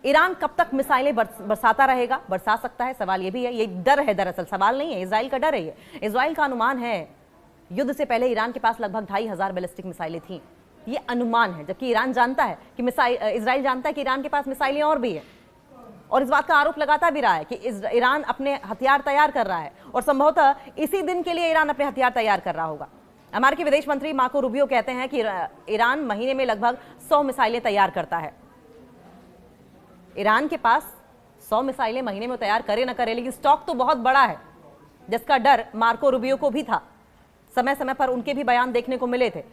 Iran कब तक मिसाइलें बरसाता रहेगा? बरसा सकता है, सवाल ये भी है। ये डर है, दरअसल सवाल नहीं है, इजराइल का डर है। ये इजराइल का अनुमान है, युद्ध से पहले ईरान के पास लगभग 2500 बैलिस्टिक मिसाइलें थी। ये अनुमान है, जबकि ईरान जानता है कि इजराइल जानता है कि ईरान के पास मिसाइलें और भी है, और इस बात का आरोप लगाता भी रहा है कि ईरान अपने हथियार तैयार कर रहा है, और संभवतः इसी दिन के लिए ईरान अपने हथियार तैयार कर रहा होगा। अमेरिकी विदेश मंत्री मार्को रूबियो कहते हैं कि ईरान महीने में लगभग 100 मिसाइलें तैयार करता है। ईरान के पास 100 मिसाइलें महीने में तैयार करे ना करे, लेकिन स्टॉक तो बहुत बड़ा है, जिसका डर मार्को रूबियो को भी था। समय समय पर उनके भी बयान देखने को मिले थे।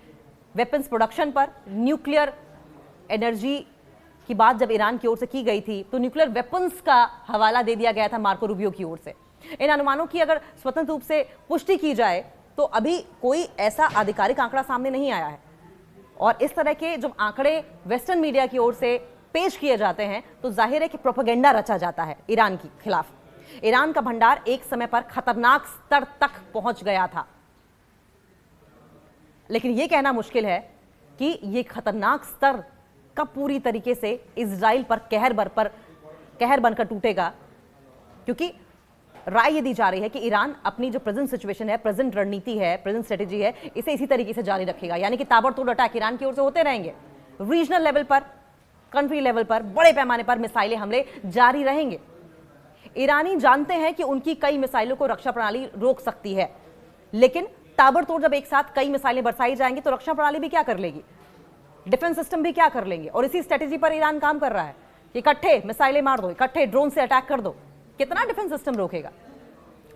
वेपन्स प्रोडक्शन पर, न्यूक्लियर एनर्जी की बात जब ईरान की ओर से की गई थी, तो न्यूक्लियर वेपन्स का हवाला दे दिया गया था मार्को रूबियो की ओर से। इन अनुमानों की अगर स्वतंत्र रूप से पुष्टि की जाए तो अभी कोई ऐसा आधिकारिक आंकड़ा सामने नहीं आया है, और इस तरह के जो आंकड़े वेस्टर्न मीडिया की ओर से पेश किए जाते हैं तो जाहिर है कि प्रोपेगेंडा रचा जाता है ईरान के खिलाफ। ईरान का भंडार एक समय पर खतरनाक स्तर तक पहुंच गया था, लेकिन यह कहना मुश्किल है कि यह खतरनाक स्तर कब पूरी तरीके से इजराइल पर कहर बनकर टूटेगा, क्योंकि राय ये दी जा रही है कि ईरान अपनी जो प्रेजेंट सिचुएशन है, प्रेजेंट रणनीति है, प्रेजेंट स्ट्रेटेजी है, इसे इसी तरीके से जारी रखेगा। यानी कि ताबड़तोड़ अटैक ईरान की ओर से होते रहेंगे। रीजनल लेवल पर, कंट्री लेवल पर, बड़े पैमाने पर मिसाइलें हमले जारी रहेंगे। ईरानी जानते हैं कि उनकी कई मिसाइलों को रक्षा प्रणाली रोक सकती है, लेकिन ताबड़तोड़ जब एक साथ कई मिसाइलें बरसाई जाएंगी तो रक्षा प्रणाली भी क्या कर लेगी, डिफेंस सिस्टम भी क्या कर लेंगे। और इसी स्ट्रेटेजी पर ईरान काम कर रहा है कि इकट्ठे मिसाइलें मार दो, इकट्ठे ड्रोन से अटैक कर दो। कितना डिफेंस सिस्टम रोकेगा?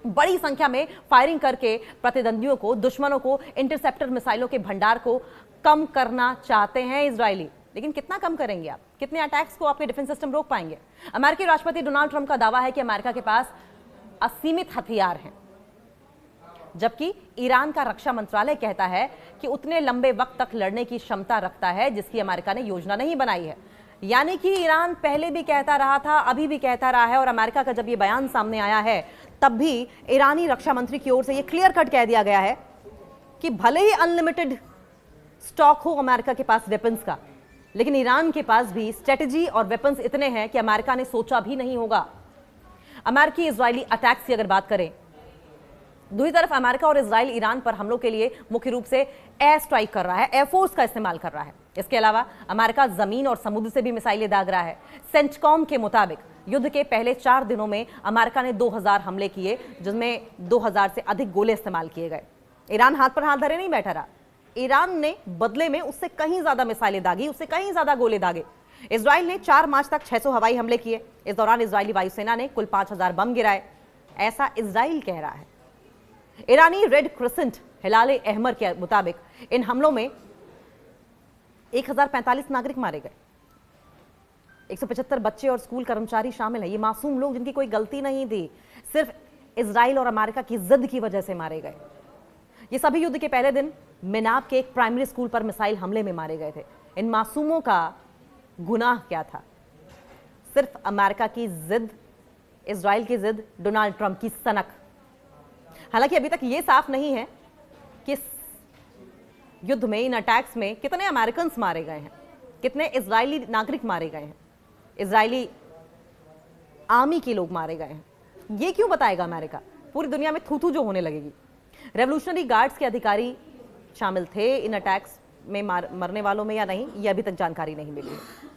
बड़ी संख्या में फायरिंग करके प्रतिद्वंदियों को, दुश्मनों को, इंटरसेप्टर मिसाइलों के भंडार को कम करना चाहते हैं इजरायली, लेकिन कितना कम करेंगे आप? कितने अटैक्स को आपके डिफेंस सिस्टम रोक पाएंगे? अमेरिकी राष्ट्रपति डोनाल्ड ट्रंप का दावा है कि अमेरिका के पास असीमित हथियार हैं, जबकि ईरान का रक्षा मंत्रालय कहता है कि उतने लंबे वक्त तक लड़ने की क्षमता रखता है जिसकी अमेरिका ने योजना नहीं बनाई है। यानी कि ईरान पहले भी कहता रहा था, अभी भी कहता रहा है, और अमेरिका का जब ये बयान सामने आया है तब भी ईरानी रक्षा मंत्री की ओर से ये क्लियर कट कह दिया गया है कि भले ही अनलिमिटेड स्टॉक हो अमेरिका के पास वेपन्स का, लेकिन ईरान के पास भी स्ट्रेटेजी और वेपन्स इतने हैं कि अमेरिका ने सोचा भी नहीं होगा। अमेरिकी इजरायली अटैक्स की अगर बात करें, दूसरी तरफ अमेरिका और इजराइल ईरान पर हमलों के लिए मुख्य रूप से एयर स्ट्राइक कर रहा है, एयरफोर्स का इस्तेमाल कर रहा है। इसके अलावा अमेरिका जमीन और समुद्र से भी मिसाइलें दाग रहा है। सेंटकॉम के मुताबिक युद्ध के पहले 4 दिनों में अमेरिका ने 2000 हमले किए, जिसमें 2000 से अधिक गोले इस्तेमाल किए गए। ईरान हाथ पर हाथ धरे नहीं बैठा रहा, ईरान ने बदले में उससे कहीं ज्यादा मिसाइलें दागी, उससे कहीं ज्यादा गोले दागे। इजराइल ने 4 मार्च तक 600 हवाई हमले किए। इस दौरान इजरायली वायुसेना ने कुल 5000 बम गिराए, ऐसा इजराइल कह रहा है। ईरानी रेड क्रिसेंट हिलाल अहमर के मुताबिक इन हमलों में 1045 नागरिक मारे गए, 175 बच्चे और स्कूल कर्मचारी शामिल हैं। ये मासूम लोग जिनकी कोई गलती नहीं थी, सिर्फ इजराइल और अमेरिका की जिद की वजह से मारे गए। ये सभी युद्ध के पहले दिन मिनाब के एक प्राइमरी स्कूल पर मिसाइल हमले में मारे गए थे। इन मासूमों का गुनाह क्या था? सिर्फ अमेरिका की जिद, इजराइल की जिद, डोनाल्ड ट्रंप की सनक। हालांकि अभी तक यह साफ नहीं है कि युद्ध में, इन अटैक्स में कितने अमेरिकन मारे गए हैं, कितने इजरायली नागरिक मारे गए हैं, इजरायली आर्मी के लोग मारे गए हैं। ये क्यों बताएगा अमेरिका? पूरी दुनिया में थू थू जो होने लगेगी। रेवोल्यूशनरी गार्ड्स के अधिकारी शामिल थे इन अटैक्स में, मरने वालों में या नहीं, ये अभी तक जानकारी नहीं मिली है।